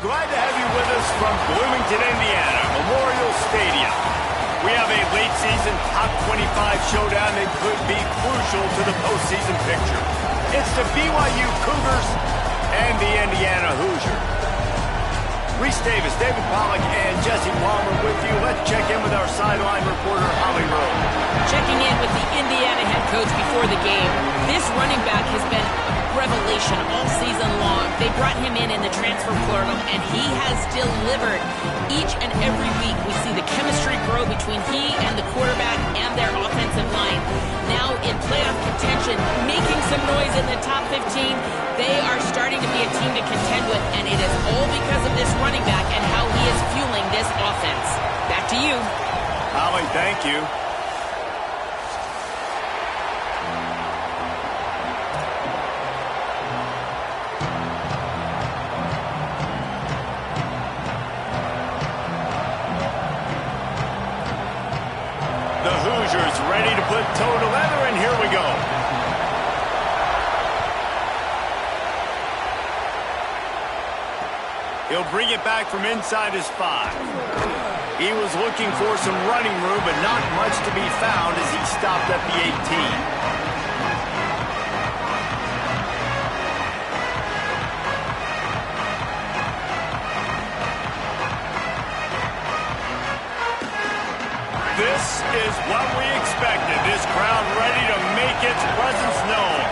glad to have you with us from Bloomington, Indiana, Memorial Stadium. We have a late-season top 25 showdown that could be crucial to the postseason picture. It's the BYU Cougars and the Indiana Hoosiers. Reese Davis, David Pollack, and Jesse Palmer with you. Let's check in with our sideline reporter, Holly Rowe. Checking in with the Indiana head coach before the game. This running back has been a revelation all season long. They brought him in the transfer portal, and he has delivered. Each and every week, we see the chemistry grow between he and the quarterback and their offensive line. Now in playoff contention, making some noise in the top 15, they are starting to be a team to contend with, and it is all because of this running back and how he is fueling this offense. Back to you. Holly, thank you. The Hoosiers ready to put toe to leather, and here we go. He'll bring it back from inside his 5. He was looking for some running room, but not much to be found as he stopped at the 18. This is what we expected. This crowd ready to make its presence known.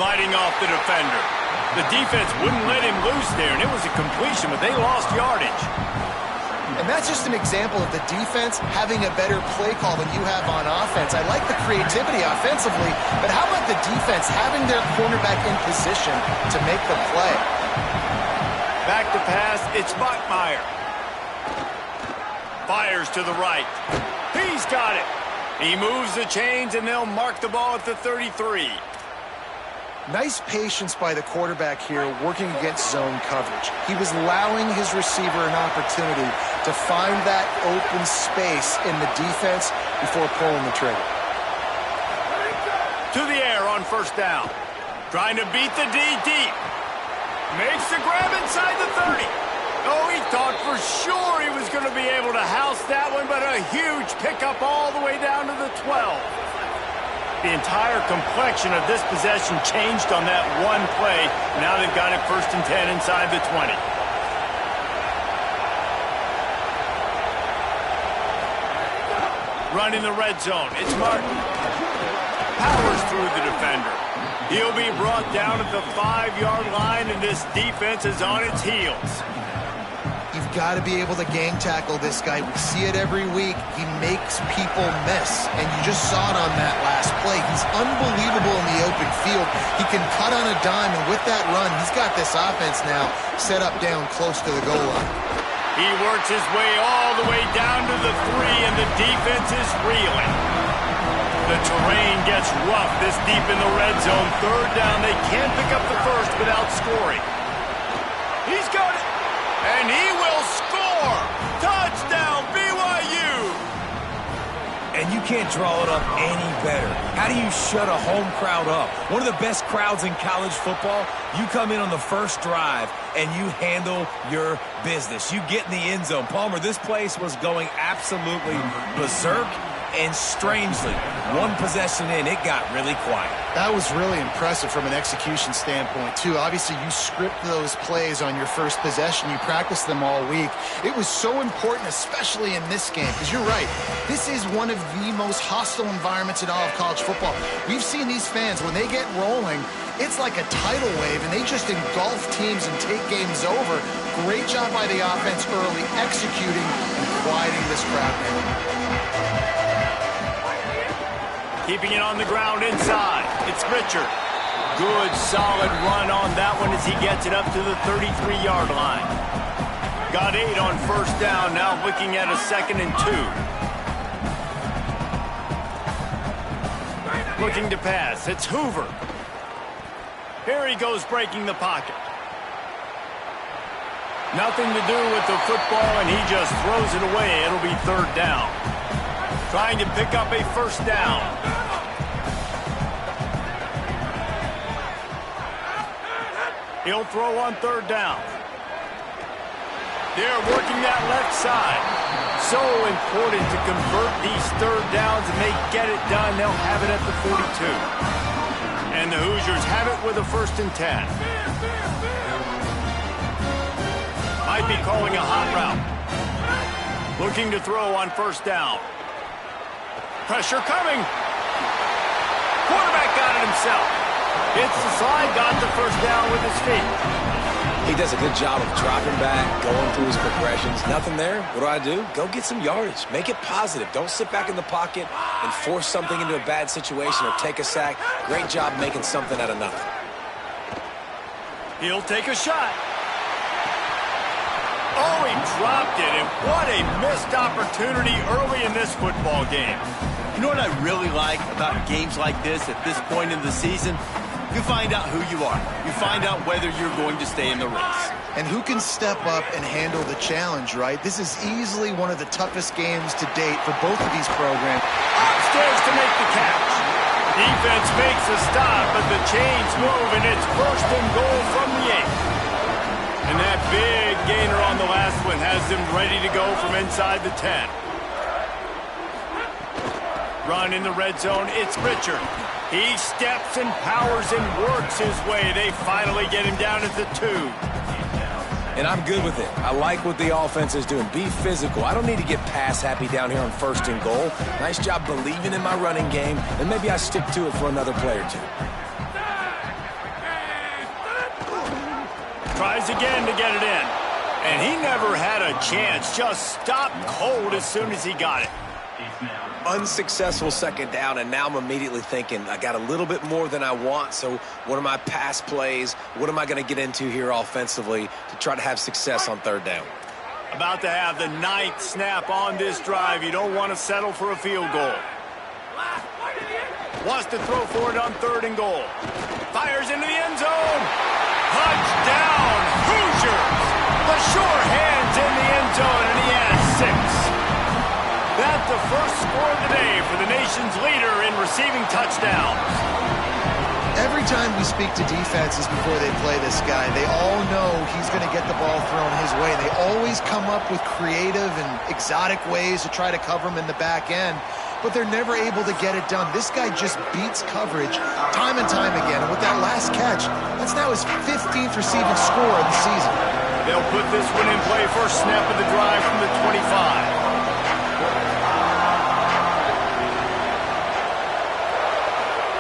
Fighting off the defender. The defense wouldn't let him loose there, and it was a completion, but they lost yardage. And that's just an example of the defense having a better play call than you have on offense. I like the creativity offensively, but how about the defense having their cornerback in position to make the play? Back to pass, it's Bachmeier. Fires to the right. He's got it. He moves the chains, and they'll mark the ball at the 33. Nice patience by the quarterback here working against zone coverage. He was allowing his receiver an opportunity to find that open space in the defense before pulling the trigger. To the air on first down. Trying to beat the D deep. Makes the grab inside the 30. Oh, he thought for sure he was going to be able to house that one, but a huge pickup all the way down to the 12. The entire complexion of this possession changed on that one play. Now they've got it 1st and 10 inside the 20. Running the red zone. It's Martin. Powers through the defender. He'll be brought down at the 5-yard line, and this defense is on its heels. You've got to be able to gang tackle this guy. We see it every week. He makes people miss, and you just saw it on that last play. He's unbelievable in the open field. He can cut on a dime, and with that run, he's got this offense now set up down close to the goal line. He works his way all the way down to the 3, and the defense is reeling. The terrain gets rough this deep in the red zone. 3rd down, they can't pick up the first without scoring. He's got it. And he will score! Touchdown, BYU! And you can't draw it up any better. How do you shut a home crowd up? One of the best crowds in college football. You come in on the first drive, and you handle your business. You get in the end zone. Palmer, this place was going absolutely berserk. And strangely, one possession in, it got really quiet. That was really impressive from an execution standpoint, too. Obviously, you script those plays on your first possession. You practice them all week. It was so important, especially in this game, because you're right. This is one of the most hostile environments in all of college football. We've seen these fans, when they get rolling, it's like a tidal wave, and they just engulf teams and take games over. Great job by the offense early, executing and quieting this crowd down. Keeping it on the ground inside. It's Richard. Good, solid run on that one as he gets it up to the 33-yard line. Got 8 on first down, now looking at a 2nd and 2. Looking to pass. It's Hoover. Here he goes breaking the pocket. Nothing to do with the football, and he just throws it away. It'll be 3rd down. Trying to pick up a first down. He'll throw on third down. They're working that left side. So important to convert these third downs, and they get it done. They'll have it at the 42. And the Hoosiers have it with a 1st and 10. Might be calling a hot route. Looking to throw on first down. Pressure coming. Quarterback got it himself. Hits the slide, got the first down with his feet. He does a good job of dropping back, going through his progressions. Nothing there. What do? Go get some yardage. Make it positive. Don't sit back in the pocket and force something into a bad situation or take a sack. Great job making something out of nothing. He'll take a shot. Oh, he dropped it, and what a missed opportunity early in this football game. You know what I really like about games like this at this point in the season? You find out who you are. You find out whether you're going to stay in the race. And who can step up and handle the challenge, right? This is easily one of the toughest games to date for both of these programs. Upstairs to make the catch. Defense makes a stop, but the chains move, and it's 1st and goal from the 8. And that big gainer on the last one has them ready to go from inside the 10. Run in the red zone, it's Richard. He steps and powers and works his way. They finally get him down at the 2. And I'm good with it. I like what the offense is doing. Be physical. I don't need to get pass happy down here on 1st and goal. Nice job believing in my running game, and maybe I stick to it for another play or 2. Tries again to get it in. And he never had a chance. Just stopped cold as soon as he got it. Unsuccessful 2nd down, and now I'm immediately thinking I got a little bit more than I want, so what are my pass plays? What am I going to get into here offensively to try to have success on 3rd down? About to have the 9th snap on this drive. You don't want to settle for a field goal. Wants to throw for it on 3rd and goal. Fires into the end zone. Touchdown, Hoosiers! The sure hands in the end zone, and he has 6. That's the first score of the day for the nation's leader in receiving touchdowns. Every time we speak to defenses before they play this guy, they all know he's going to get the ball thrown his way. They always come up with creative and exotic ways to try to cover him in the back end, but they're never able to get it done. This guy just beats coverage time and time again. And with that last catch, that's now his 15th receiving score of the season. They'll put this one in play. First snap of the drive from the 25.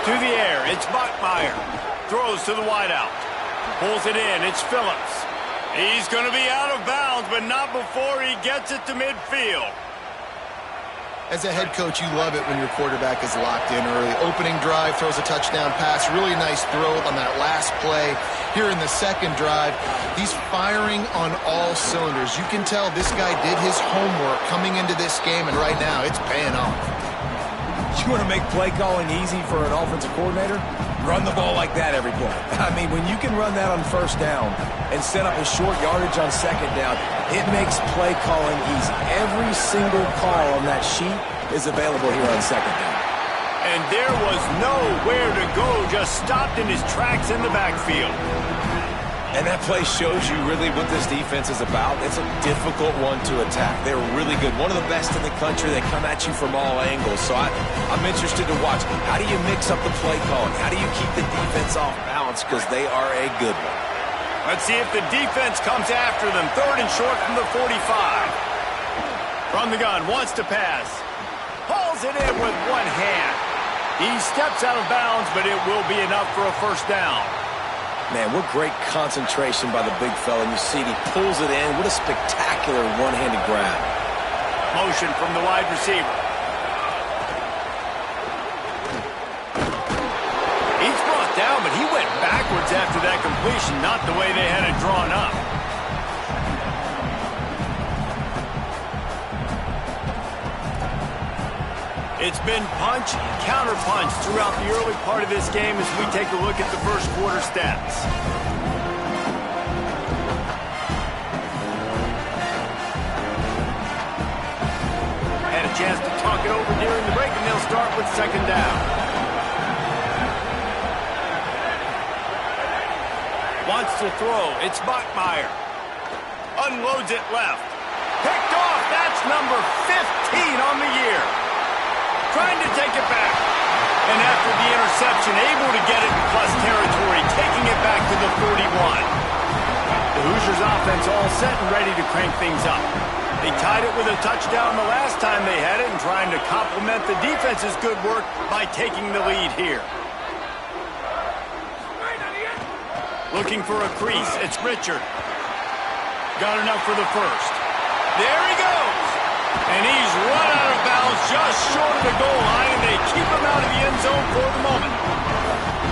To the air, it's Bachmeier. Throws to the wideout. Pulls it in, it's Phillips. He's going to be out of bounds, but not before he gets it to midfield. As a head coach, you love it when your quarterback is locked in early. Opening drive, throws a touchdown pass. Really nice throw on that last play. Here in the 2nd drive, he's firing on all cylinders. You can tell this guy did his homework coming into this game, and right now it's paying off. You want to make play calling easy for an offensive coordinator? Run the ball like that every play. I mean, when you can run that on 1st down and set up a short yardage on 2nd down, it makes play calling easy. Every single call on that sheet is available here on 2nd down. And there was nowhere to go, just stopped in his tracks in the backfield. And that play shows you really what this defense is about. It's a difficult one to attack. They're really good. One of the best in the country. They come at you from all angles. So I'm interested to watch. How do you mix up the play calling? How do you keep the defense off balance? Because they are a good one. Let's see if the defense comes after them. 3rd and short from the 45. From the gun, wants to pass. Hauls it in with one hand. He steps out of bounds, but it will be enough for a 1st down. Man, what great concentration by the big fella. You see he pulls it in. What a spectacular one-handed grab. Motion from the wide receiver. He's brought down, but he went backwards after that completion, not the way they had it drawn up. It's been punch, counter-punch throughout the early part of this game as we take a look at the first quarter stats. Had a chance to talk it over during start with second down. Wants to throw. It's Bachmeier. Unloads it left. Picked off. That's number 15 on the year. Trying to take it back. And after the interception, able to get it in plus territory, taking it back to the 41. The Hoosiers offense all set and ready to crank things up. They tied it with a touchdown the last time they had it and trying to complement the defense's good work by taking the lead here. Looking for a crease. It's Richard. Got enough for the first. There he goes. And he's run out of bounds just short of the goal line, and they keep him out of the end zone for the moment.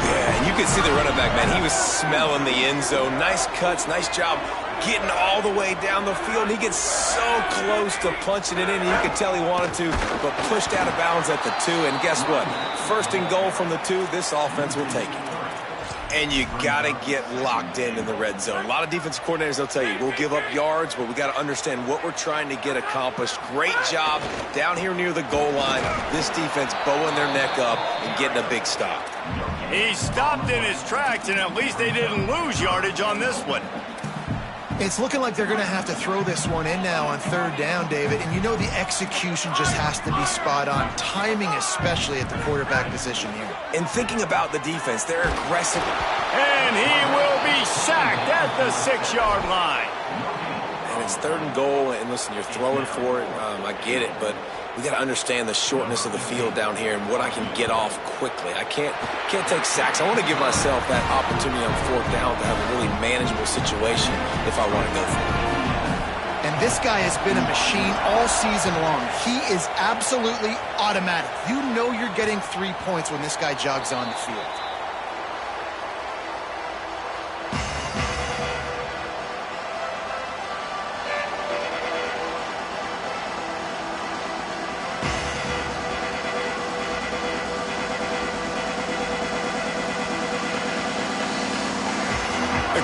Yeah, and you can see the running back, man. He was smelling the end zone. Nice cuts, nice job getting all the way down the field. He gets so close to punching it in, and you could tell he wanted to, but pushed out of bounds at the 2. And guess what? First and goal from the 2, this offense will take it. And you got to get locked in the red zone. A lot of defensive coordinators, they'll tell you, we'll give up yards, but we got to understand what we're trying to get accomplished. Great job down here near the goal line. This defense bowing their neck up and getting a big stop. He stopped in his tracks, and at least they didn't lose yardage on this one. It's looking like they're going to have to throw this one in now on third down, David. And you know the execution just has to be spot on. Timing especially at the quarterback position here. And thinking about the defense, they're aggressive. And he will be sacked at the 6-yard line. And it's third and goal, and listen, you're throwing for it. I get it, but we got to understand the shortness of the field down here and what I can get off quickly. I can't take sacks. I want to give myself that opportunity on fourth down to have a really manageable situation if I want to go for it. And this guy has been a machine all season long. He is absolutely automatic. You know you're getting 3 points when this guy jogs on the field.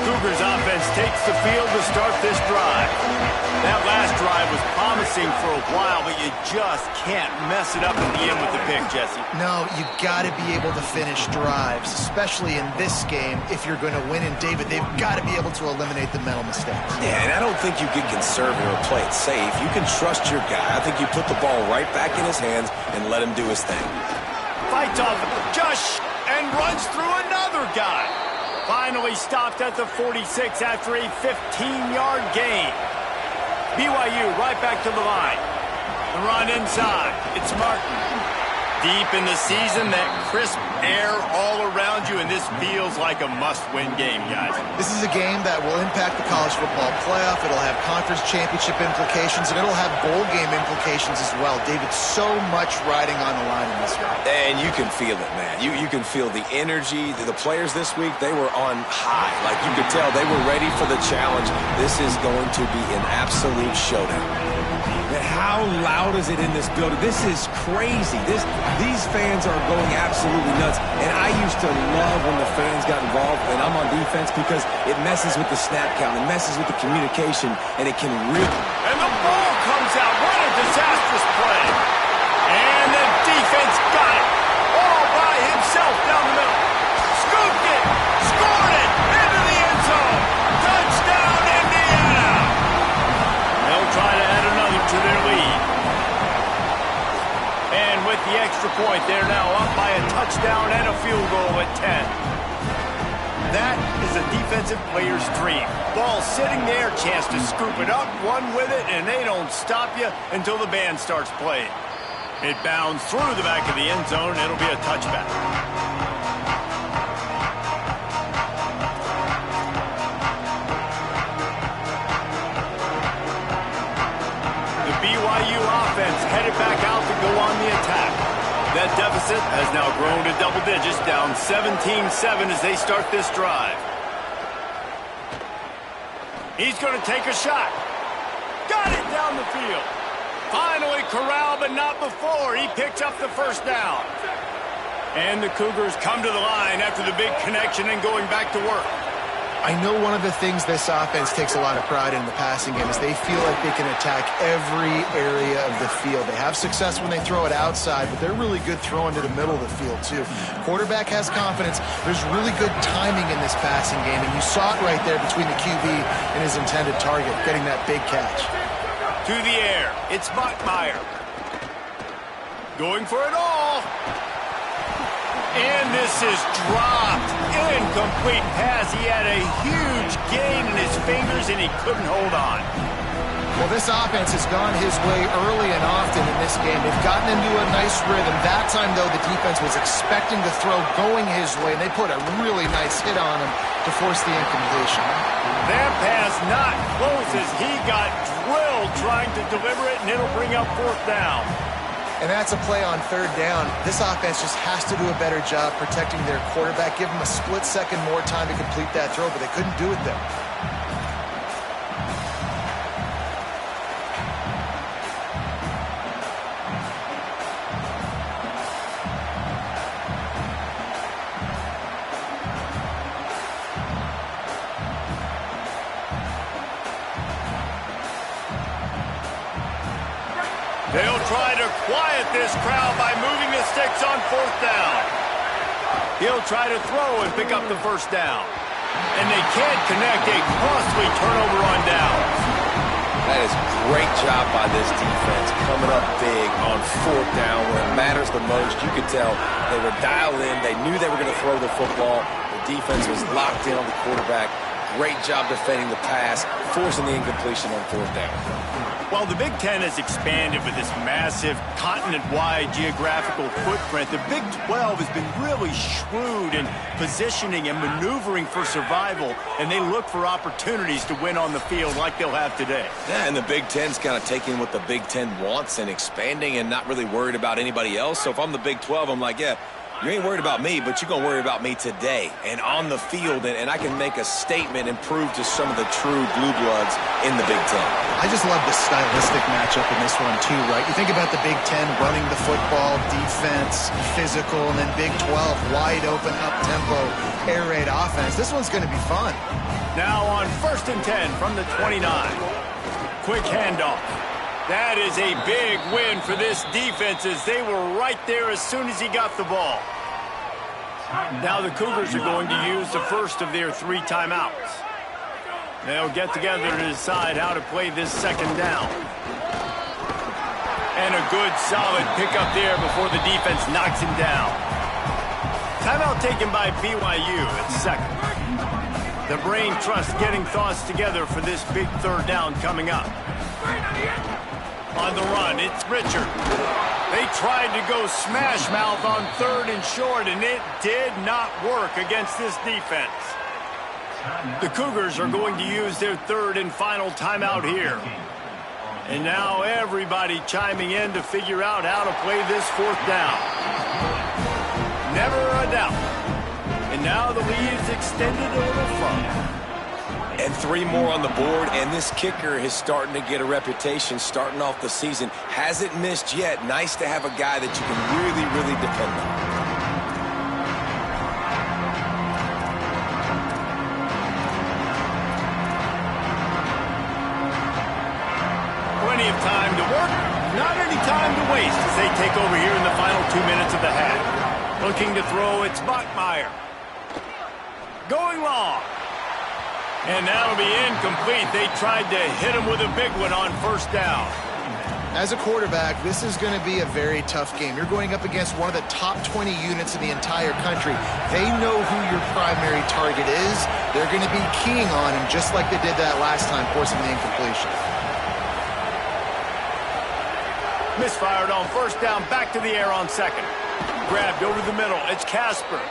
Cougars offense takes the field to start this drive. That last drive was promising for a while, but you just can't mess it up at the end with the pick, Jesse. No, you got to be able to finish drives, especially in this game if you're going to win. And David, they've got to be able to eliminate the mental mistakes. Yeah, and I don't think you get conservative or play it safe. You can trust your guy. I think you put the ball right back in his hands and let him do his thing. Fights off Josh and runs through another guy. Finally stopped at the 46 after a 15-yard gain. BYU right back to the line. The run inside. It's Martin. Deep in the season, that crisp air all around you, and this feels like a must-win game, guys. This is a game that will impact the college football playoff. It'll have conference championship implications, and it'll have bowl game implications as well. David, so much riding on the line in this one. And you can feel it, man. You can feel the energy. The players this week, they were on high. Like you could tell, they were ready for the challenge. This is going to be an absolute showdown. Man, how loud is it in this building? This is crazy. These fans are going absolutely nuts. And I used to love when the fans got involved, and I'm on defense because it messes with the snap count. It messes with the communication, and it can really... And the ball comes out. What a disastrous play. And the defense got it. All by himself down the middle. Scooped it. Scored it. Into the end zone. Touchdown, Indiana. They'll try to add another to their lead. And with the extra point, they're now up by a touchdown and a field goal at 10. That is a defensive player's dream. Ball sitting there, chance to scoop it up, run with it, and they don't stop you until the band starts playing. It bounds through the back of the end zone, and it'll be a touchback. The BYU offense headed back out to go on the attack. That deficit has now grown to double digits, down 17-7 as they start this drive. He's going to take a shot. Got it down the field. Finally corralled, but not before. He picks up the first down. And the Cougars come to the line after the big connection and going back to work. I know one of the things this offense takes a lot of pride in the passing game is they feel like they can attack every area of the field. They have success when they throw it outside, but they're really good throwing to the middle of the field too. Quarterback has confidence. There's really good timing in this passing game, and you saw it right there between the QB and his intended target, getting that big catch. To the air, it's Bachmeier. Going for it all. And this is dropped. Incomplete pass. He had a huge gain in his fingers, and he couldn't hold on. Well, this offense has gone his way early and often in this game. They've gotten into a nice rhythm. That time, though, the defense was expecting the throw going his way, and they put a really nice hit on him to force the incompletion. That pass not close as he got drilled trying to deliver it, and it'll bring up 4th down. And that's a play on 3rd down. This offense just has to do a better job protecting their quarterback. Give them a split second more time to complete that throw, but they couldn't do it there. They'll try to quiet this crowd by moving the sticks on 4th down. He'll try to throw and pick up the 1st down. And they can't connect a costly turnover on downs. That is great job by this defense, coming up big on 4th down when it matters the most. You could tell they were dialed in. They knew they were going to throw the football. The defense was locked in on the quarterback. Great job defending the pass, forcing the incompletion on 4th down. While the Big Ten has expanded with this massive continent-wide geographical footprint, the Big 12 has been really shrewd in positioning and maneuvering for survival, and they look for opportunities to win on the field like they'll have today. Yeah, and the Big Ten's kind of taking what the Big Ten wants and expanding and not really worried about anybody else. So if I'm the Big 12, I'm like, yeah, you ain't worried about me, but you're going to worry about me today and on the field, and I can make a statement and prove to some of the true blue bloods in the Big Ten. I just love the stylistic matchup in this one too, right? You think about the Big Ten running the football, defense, physical, and then Big 12, wide open, up-tempo, air raid offense. This one's going to be fun. Now on 1st and 10 from the 29. Quick handoff. That is a big win for this defense as they were right there as soon as he got the ball. Now the Cougars are going to use the first of their 3 timeouts. They'll get together to decide how to play this 2nd down. And a good solid pickup there before the defense knocks him down. Timeout taken by BYU at 2nd. The brain trust getting thoughts together for this big 3rd down coming up. On the run, it's Richard. They tried to go smash mouth on 3rd and short, and it did not work against this defense. The Cougars are going to use their 3rd and final timeout here. And now everybody chiming in to figure out how to play this 4th down. Never a doubt. And now the lead's extended a little further. And 3 more on the board, and this kicker is starting to get a reputation starting off the season. Hasn't missed yet. Nice to have a guy that you can really, really depend on. Plenty of time to work, not any time to waste as they take over here in the final 2 minutes of the half. Looking to throw, it's Bachmeier. Going long. And that'll be incomplete. They tried to hit him with a big one on 1st down. As a quarterback, this is going to be a very tough game. You're going up against one of the top 20 units in the entire country. They know who your primary target is. They're going to be keying on him just like they did that last time, forcing the incompletion. Misfired on 1st down, back to the air on 2nd. Grabbed over the middle. It's Casper.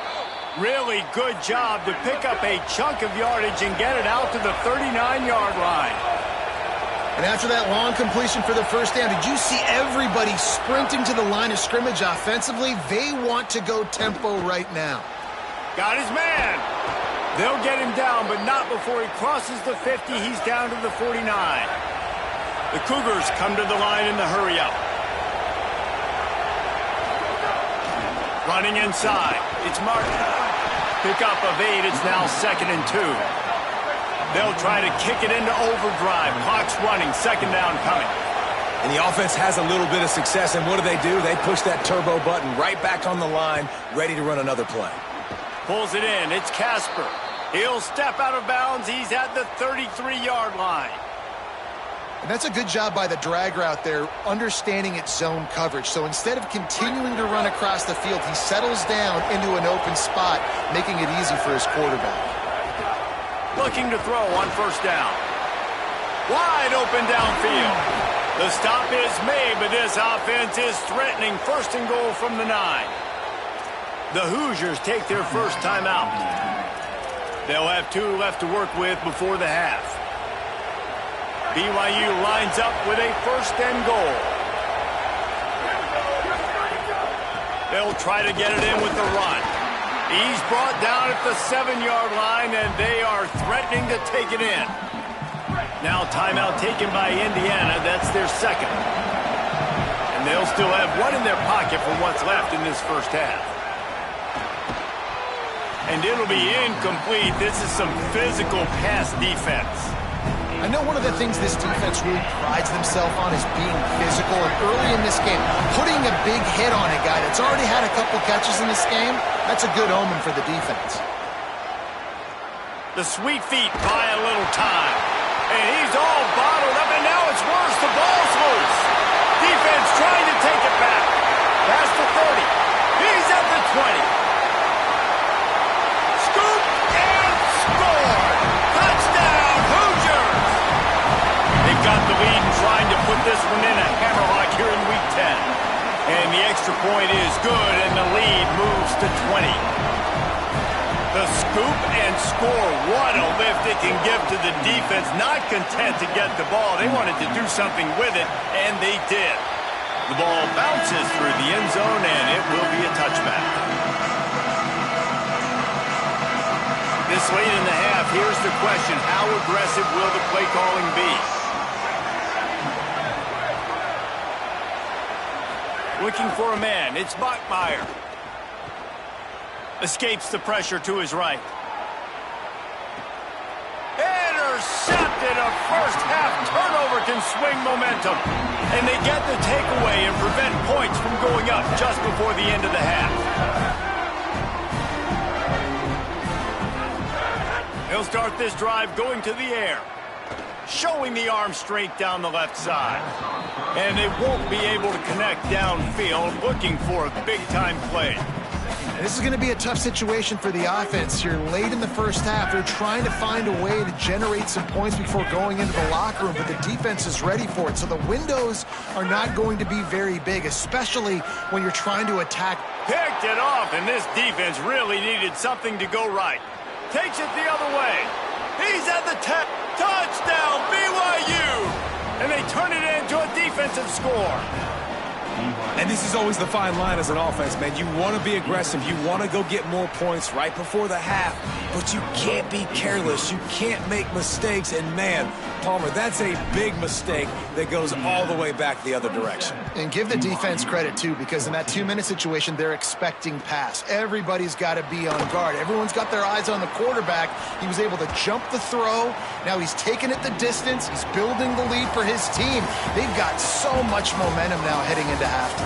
Really good job to pick up a chunk of yardage and get it out to the 39-yard line. And after that long completion for the 1st down, did you see everybody sprinting to the line of scrimmage offensively? They want to go tempo right now. Got his man. They'll get him down, but not before he crosses the 50. He's down to the 49. The Cougars come to the line in the hurry-up. Running inside. It's Martin. Pick up of 8. It's now 2nd and 2. They'll try to kick it into overdrive. Clock's running. Second down coming. And the offense has a little bit of success, and what do? They push that turbo button right back on the line, ready to run another play. Pulls it in. It's Casper. He'll step out of bounds. He's at the 33-yard line. And that's a good job by the drag route there, understanding its zone coverage. So instead of continuing to run across the field, he settles down into an open spot, making it easy for his quarterback. Looking to throw on first down. Wide open downfield. The stop is made, but this offense is threatening first and goal from the 9. The Hoosiers take their first time out. They'll have 2 left to work with before the half. BYU lines up with a first and goal. They'll try to get it in with the run. He's brought down at the 7-yard line, and they are threatening to take it in. Now timeout taken by Indiana. That's their second. And they'll still have 1 in their pocket for what's left in this first half. And it'll be incomplete. This is some physical pass defense. I know one of the things this defense really prides themselves on is being physical. And early in this game, putting a big hit on a guy that's already had a couple catches in this game, that's a good omen for the defense. The sweet feet buy a little time. And he's all bottled up, and now it's worse. The ball's loose. Defense trying to take it back. Past the 30. He's at the 20. Scoop and score. Touchdown, Hoosiers. They've got the lead and trying to put this one in a hammerlock here in Week 10. And the extra point is good, and the lead moves to 20. The scoop and score. What a lift it can give to the defense. Not content to get the ball. They wanted to do something with it, and they did. The ball bounces through the end zone, and it will be a touchback. This late in the half, here's the question. How aggressive will the play calling be? Looking for a man. It's Bachmeier. Escapes the pressure to his right. Intercepted. A first-half turnover can swing momentum. And they get the takeaway and prevent points from going up just before the end of the half. He'll start this drive going to the air. Showing the arm strength down the left side. And they won't be able to connect downfield, looking for a big-time play. This is going to be a tough situation for the offense here. Late in the first half, they're trying to find a way to generate some points before going into the locker room, but the defense is ready for it. So the windows are not going to be very big, especially when you're trying to attack. Picked it off, and this defense really needed something to go right. Takes it the other way. He's at the 10. Touchdown, BYU! And they turn it into a defensive score. And this is always the fine line as an offense, man. You want to be aggressive. You want to go get more points right before the half. But you can't be careless. You can't make mistakes. And, man, Palmer, that's a big mistake that goes all the way back the other direction. And give the defense credit, too, because in that 2-minute situation, they're expecting pass. Everybody's got to be on guard. Everyone's got their eyes on the quarterback. He was able to jump the throw. Now he's taking it the distance. He's building the lead for his team. They've got so much momentum now heading into halftime.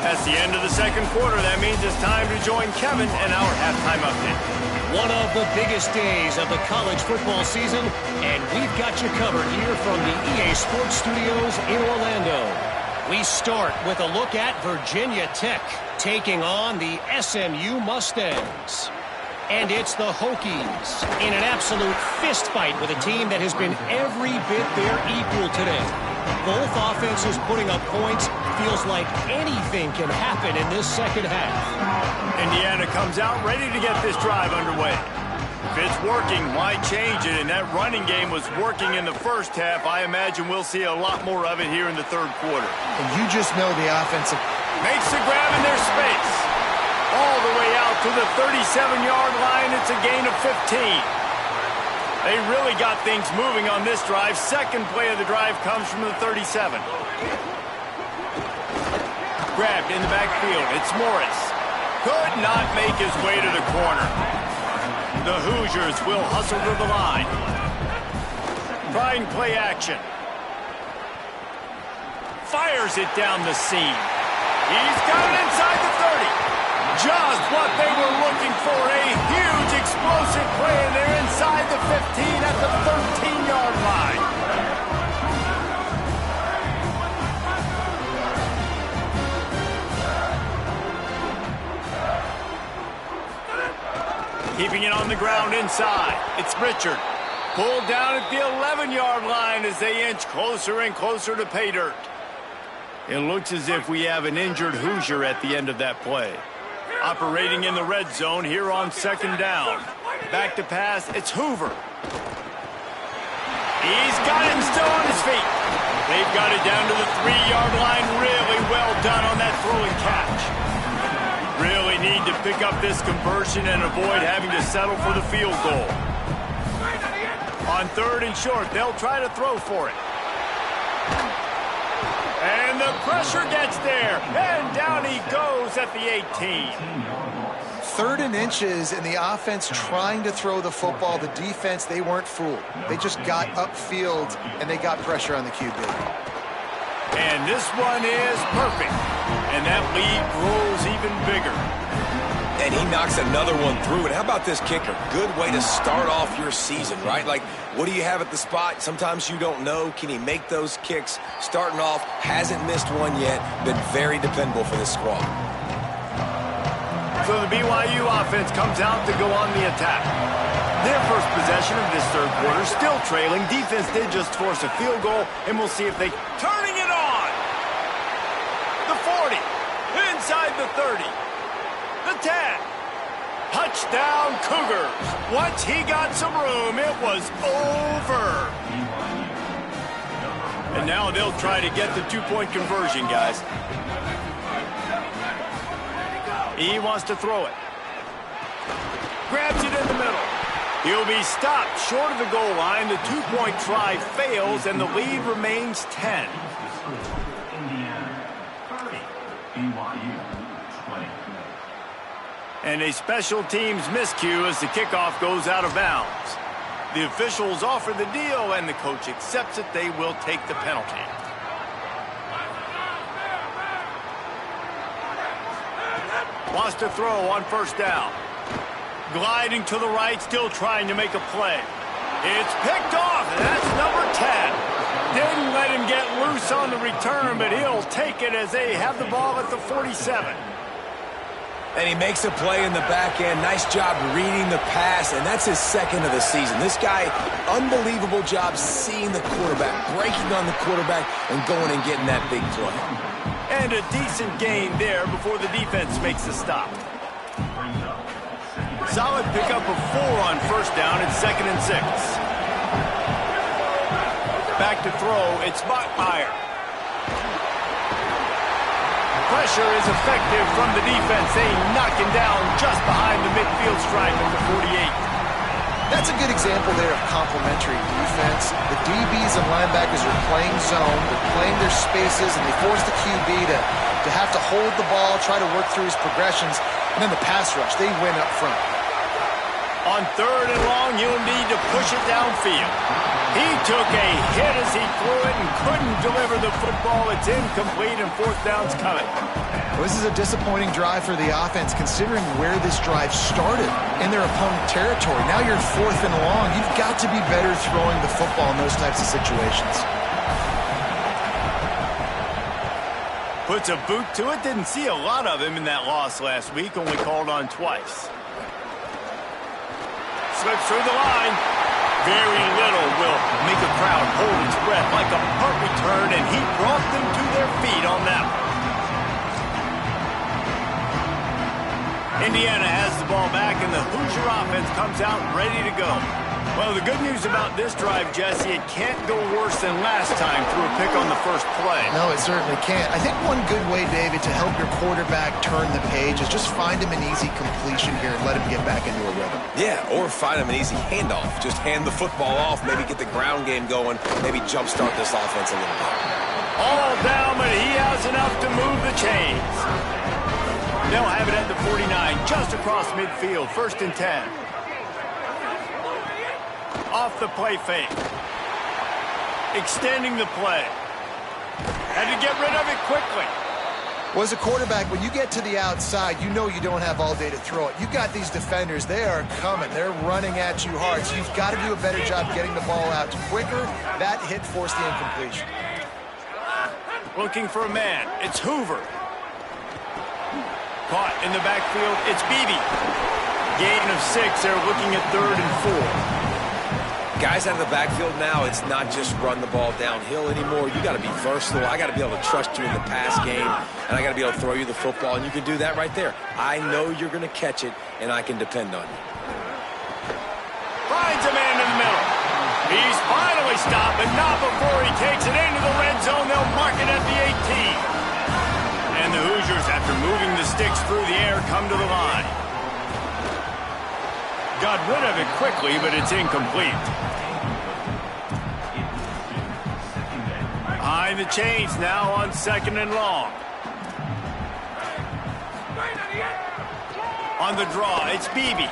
That's the end of the second quarter. That means it's time to join Kevin in our halftime update. One of the biggest days of the college football season, and we've got you covered here from the EA Sports Studios in Orlando. We start with a look at Virginia Tech taking on the SMU Mustangs. And it's the Hokies in an absolute fist fight with a team that has been every bit their equal today. Both offenses putting up points. Feels like anything can happen in this second half. Indiana comes out ready to get this drive underway. If it's working, why change it? And that running game was working in the first half. I imagine we'll see a lot more of it here in the third quarter. And you just know the offensive makes the grab in their space. All the way out to the 37-yard line. It's a gain of 15. They really got things moving on this drive. Second play of the drive comes from the 37. Grabbed in the backfield. It's Morris. Could not make his way to the corner. The Hoosiers will hustle to the line. trying play action. Fires it down the seam. He's got it inside the 30. Just what they were looking for. A huge explosive play, and they're inside the 15 at the 13-yard line. Keeping it on the ground inside. It's Richard. Pulled down at the 11-yard line as they inch closer and closer to pay dirt. It looks as if we have an injured Hoosier at the end of that play. Operating in the red zone here on second down. Back to pass, it's Hoover. He's got him still on his feet. They've got it down to the 3-yard line. Really well done on that throw and catch. Really need to pick up this conversion and avoid having to settle for the field goal. On 3rd and short, they'll try to throw for it. And the pressure gets there. And down he goes at the 18. 3rd and inches, and the offense trying to throw the football. The defense, they weren't fooled. They just got upfield, and they got pressure on the QB. And this one is perfect. And that lead grows even bigger. And he knocks another one through. And how about this kicker? Good way to start off your season, right? Like, what do you have at the spot? Sometimes you don't know. Can he make those kicks? Starting off, hasn't missed one yet. Been very dependable for this squad. So the BYU offense comes out to go on the attack. Their first possession of this 3rd quarter, still trailing. Defense did just force a field goal, and we'll see if they... Turning it on! The 40, inside the 30, the 10. Touchdown Cougars. Once he got some room, it was over. And now they'll try to get the 2-point conversion, guys. He wants to throw it. Grabs it in the middle. He'll be stopped short of the goal line. The 2-point try fails, and the lead remains 10. And a special teams miscue as the kickoff goes out of bounds. The officials offer the deal, and the coach accepts it. They will take the penalty. Wants to throw on 1st down. Gliding to the right, still trying to make a play. It's picked off, and that's number 10. Didn't let him get loose on the return, but he'll take it as they have the ball at the 47. And he makes a play in the back end. Nice job reading the pass, and that's his 2nd of the season. This guy, unbelievable job seeing the quarterback, breaking on the quarterback, and going and getting that big play. And a decent gain there before the defense makes the stop. Solid pickup of 4 on 1st down and 2nd and 6. Back to throw, it's Bachmeier. Pressure is effective from the defense. They knock him down just behind the midfield stripe at the 48. That's a good example there of complementary defense. The DBs and linebackers are playing zone, they're playing their spaces, and they force the QB to have to hold the ball, try to work through his progressions, and then the pass rush, they win up front. On 3rd and long, you'll need to push it downfield. He took a hit as he threw it and couldn't deliver the football. It's incomplete, and 4th down's coming. Well, this is a disappointing drive for the offense, considering where this drive started in their opponent territory. Now you're 4th and long. You've got to be better throwing the football in those types of situations. Puts a boot to it. Didn't see a lot of him in that loss last week. Only called on twice. Slips through the line. Very little will make a crowd hold its breath like a punt return, and he brought them to their feet on that one. Indiana has the ball back, and the Hoosier offense comes out ready to go. Well, the good news about this drive, Jesse, it can't go worse than last time through a pick on the first play. No, it certainly can't. I think one good way, David, to help your quarterback turn the page is just find him an easy completion here and let him get back into a rhythm. Yeah, or find him an easy handoff. Just hand the football off, maybe get the ground game going, maybe jumpstart this offense a little bit. All down, but he has enough to move the chains. They'll have it at the 49, just across midfield, 1st and 10. Off the play fake. extending the play. Had to get rid of it quickly. Well, as a quarterback, when you get to the outside, you know you don't have all day to throw it. You've got these defenders. They are coming. They're running at you hard. So you've got to do a better job getting the ball out quicker. That hit forced the incompletion. Looking for a man. It's Hoover. Caught in the backfield. It's Beebe. Gain of 6. They're looking at 3rd and 4. Guys out of the backfield now, it's not just run the ball downhill anymore. You got to be versatile. I got to be able to trust you in the pass game, and I got to be able to throw you the football, and you can do that right there. I know you're going to catch it, and I can depend on you. Finds a man in the middle. He's finally stopped, but not before he takes it into the red zone. They'll mark it at the 18. And the Hoosiers, after moving the sticks through the air, come to the line. Got rid of it quickly, but it's incomplete. Behind the chains now on 2nd and long. On the draw, it's Beebe.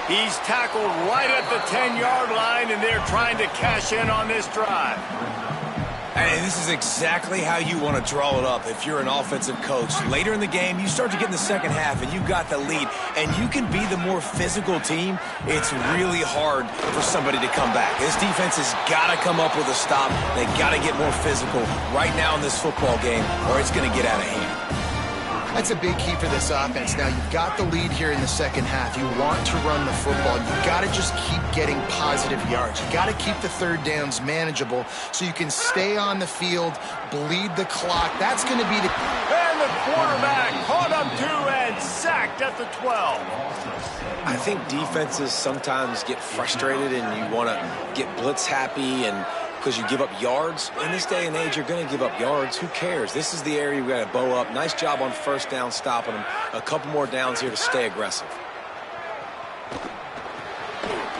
He's tackled right at the 10-yard line, and they're trying to cash in on this drive. And this is exactly how you want to draw it up if you're an offensive coach. Later in the game, you start to get in the second half, and you got the lead, and you can be the more physical team. It's really hard for somebody to come back. This defense has got to come up with a stop. They got to get more physical right now in this football game, or it's going to get out of hand. That's a big key for this offense. Now, you've got the lead here in the second half. You want to run the football. You've got to just keep getting positive yards. You've got to keep the third downs manageable so you can stay on the field, bleed the clock. That's going to be the... And the quarterback caught up 2 and sacked at the 12. I think defenses sometimes get frustrated and you want to get blitz happy and because you give up yards. In this day and age, you're going to give up yards. Who cares? This is the area we got to bow up. Nice job on 1st down, stopping them. A couple more downs here to stay aggressive.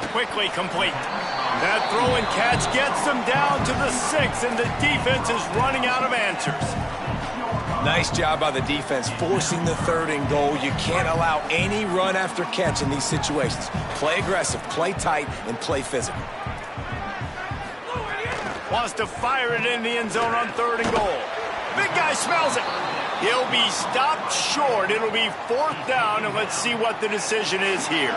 Quickly complete. That throw and catch gets them down to the 6, and the defense is running out of answers. Nice job by the defense forcing the 3rd and goal. You can't allow any run after catch in these situations. Play aggressive, play tight, and play physical. Wants to fire it in the end zone on 3rd and goal. Big guy smells it. He'll be stopped short. It'll be 4th down, and let's see what the decision is here.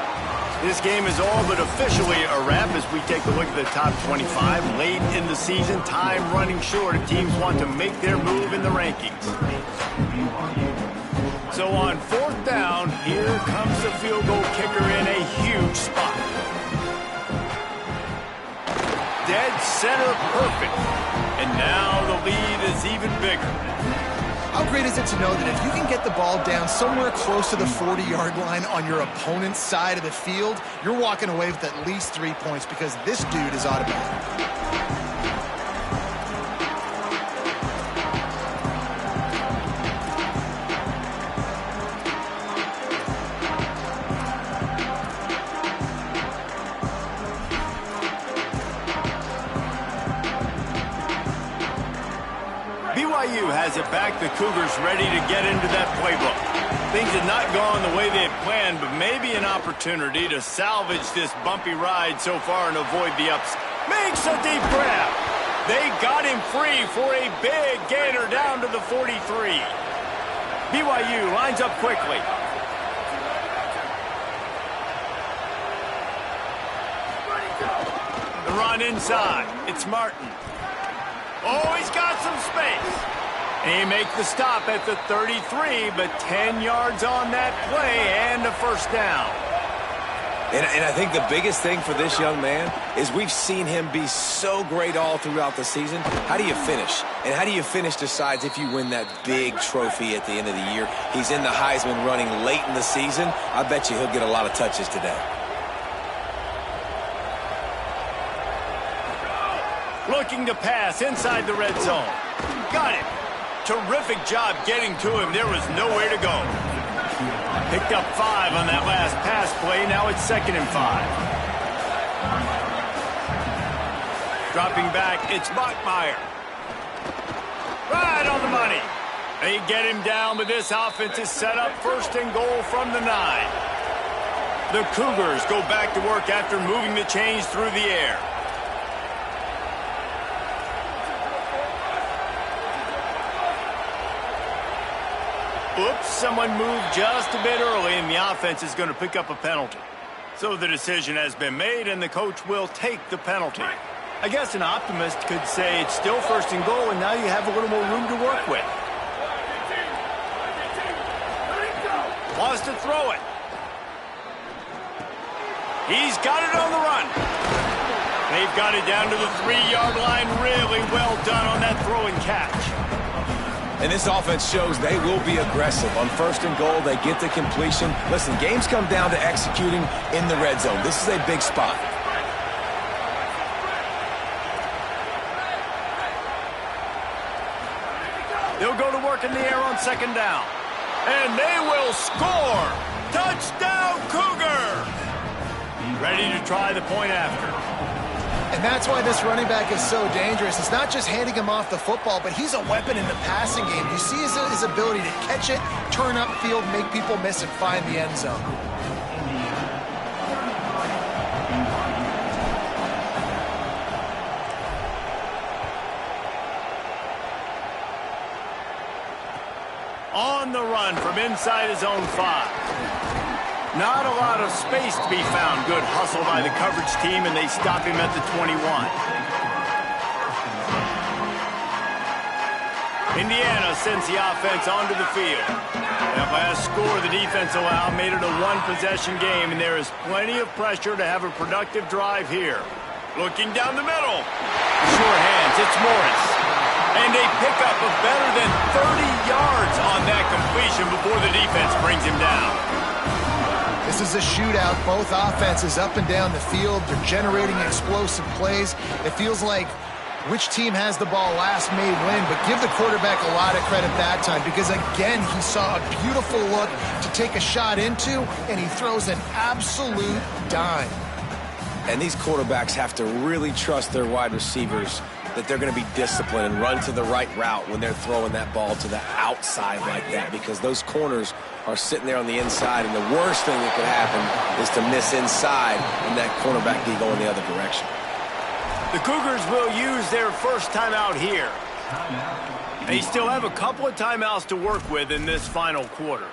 This game is all but officially a wrap as we take a look at the top 25. Late in the season, time running short. Teams want to make their move in the rankings. So on 4th down, here comes the field goal kicker in a huge spot. Dead center perfect. And now the lead is even bigger. How great is it to know that if you can get the ball down somewhere close to the 40-yard line on your opponent's side of the field, you're walking away with at least 3 points because this dude is automatic. BYU has it back. The Cougars ready to get into that playbook. Things had not gone the way they had planned, but maybe an opportunity to salvage this bumpy ride so far and avoid the ups. Makes a deep grab. They got him free for a big gainer down to the 43. BYU lines up quickly. The run inside. It's Martin. Oh, he's got some space. And he makes the stop at the 33, but 10 yards on that play and a 1st down. And I think the biggest thing for this young man is we've seen him be so great all throughout the season. How do you finish? And how do you finish decides if you win that big trophy at the end of the year. He's in the Heisman running late in the season. I bet you he'll get a lot of touches today. Looking to pass inside the red zone. Got it. Terrific job getting to him. There was nowhere to go. Picked up 5 on that last pass play. Now it's 2nd and 5. Dropping back, it's Bachmeier. Right on the money. They get him down, but this offense is set up 1st and goal from the 9. The Cougars go back to work after moving the chains through the air. Oops, someone moved just a bit early, and the offense is going to pick up a penalty. So the decision has been made, and the coach will take the penalty. I guess an optimist could say it's still first and goal, and now you have a little more room to work with. Wants to throw it. He's got it on the run. They've got it down to the 3-yard line. Really well done on that throw and catch. And this offense shows they will be aggressive. On first and goal, they get the completion. Listen, games come down to executing in the red zone. This is a big spot. They'll go to work in the air on second down. And they will score! Touchdown, Cougar! Ready to try the point after. And that's why this running back is so dangerous. It's not just handing him off the football, but he's a weapon in the passing game. You see his ability to catch it, turn upfield, make people miss, and find the end zone. On the run from inside his own 5. Not a lot of space to be found. Good hustle by the coverage team, and they stop him at the 21. Indiana sends the offense onto the field. That last score the defense allowed made it a one-possession game, and there is plenty of pressure to have a productive drive here. Looking down the middle. Sure hands, it's Morris. And a pickup of better than 30 yards on that completion before the defense brings him down. This is a shootout. Both offenses up and down the field. They're generating explosive plays. It feels like which team has the ball last may win, but give the quarterback a lot of credit that time because, again, he saw a beautiful look to take a shot into, and he throws an absolute dime. And these quarterbacks have to really trust their wide receivers that they're going to be disciplined and run to the right route when they're throwing that ball to the outside like that, because those corners are sitting there on the inside, and the worst thing that could happen is to miss inside and that cornerback be going the other direction. The Cougars will use their first timeout here. They still have a couple of timeouts to work with in this final quarter.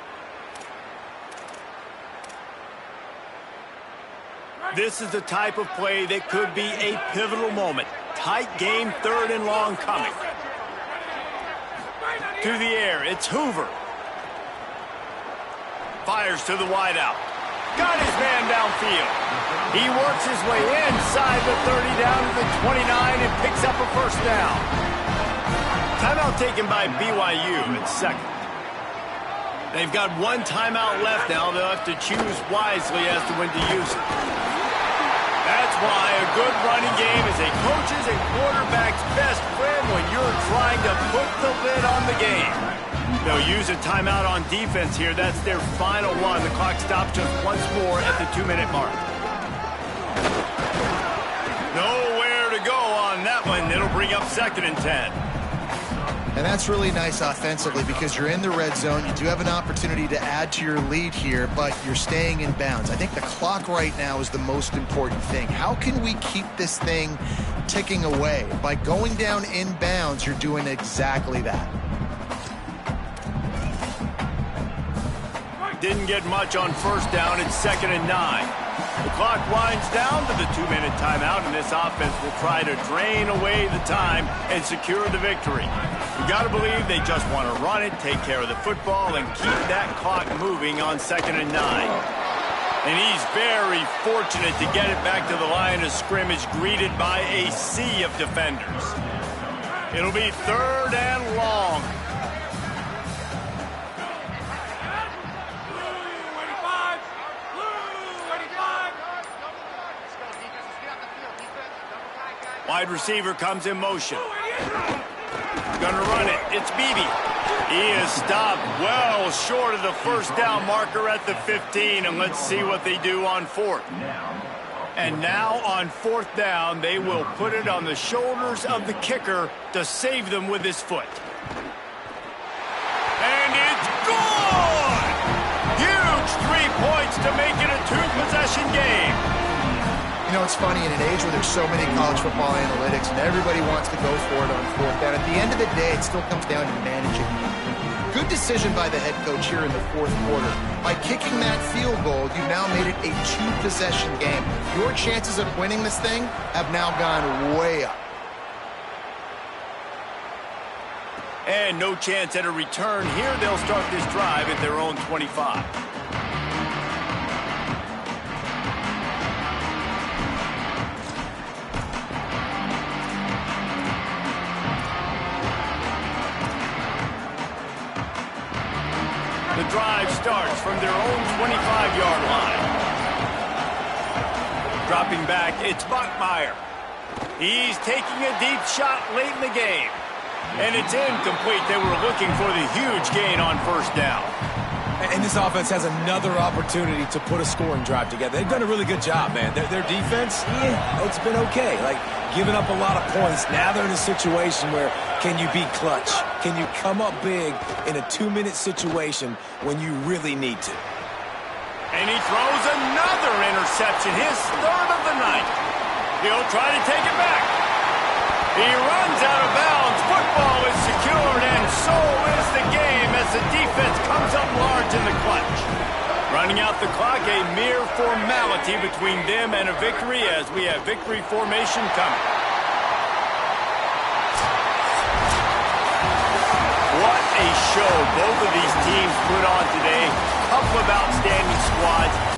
This is the type of play that could be a pivotal moment. Tight game, third and long coming. To the air, it's Hoover. Fires to the wideout. Got his man downfield. He works his way inside the 30 down to the 29 and picks up a first down. Timeout taken by BYU at second. They've got one timeout left now. They'll have to choose wisely as to when to use it. That's why a good running game is a coach's and quarterback's best friend when you're trying to put the lid on the game. They'll use a timeout on defense here. That's their final one. The clock stops just once more at the 2-minute mark. Nowhere to go on that one. It'll bring up second and 10. And that's really nice offensively because you're in the red zone. You do have an opportunity to add to your lead here, but you're staying in bounds. I think the clock right now is the most important thing. How can we keep this thing ticking away? By going down in bounds, you're doing exactly that. Didn't get much on first down. It's second and 9. The clock winds down to the 2-minute timeout, and this offense will try to drain away the time and secure the victory. You got to believe they just want to run it, take care of the football, and keep that clock moving on second and 9. And he's very fortunate to get it back to the line of scrimmage, greeted by a sea of defenders. It'll be third and long. Wide receiver comes in motion. Gonna run it. It's Beebe. He is stopped well short of the first down marker at the 15, and let's see what they do on fourth. And now on fourth down, they will put it on the shoulders of the kicker to save them with his foot. And it's good! Huge 3 points to make it a two-possession game. You know, it's funny, in an age where there's so many college football analytics and everybody wants to go for it on fourth down, at the end of the day, it still comes down to managing. Good decision by the head coach here in the fourth quarter. By kicking that field goal, you've now made it a two-possession game. Your chances of winning this thing have now gone way up. And no chance at a return here. They'll start this drive at their own 25. The drive starts from their own 25-yard line. Dropping back, it's Bachmeier. He's taking a deep shot late in the game. And it's incomplete. They were looking for the huge gain on first down. And this offense has another opportunity to put a scoring drive together. They've done a really good job, man. Their defense, yeah, it's been okay. Like, giving up a lot of points. Now they're in a situation where can you be clutch? Can you come up big in a 2-minute situation when you really need to? And he throws another interception, his third of the night. He'll try to take it back. He runs out of bounds. Football is secured, and so is the game as the defense comes up large in the clutch. Running out the clock, a mere formality between them and a victory as we have victory formation coming. What a show both of these teams put on today. Couple of outstanding squads.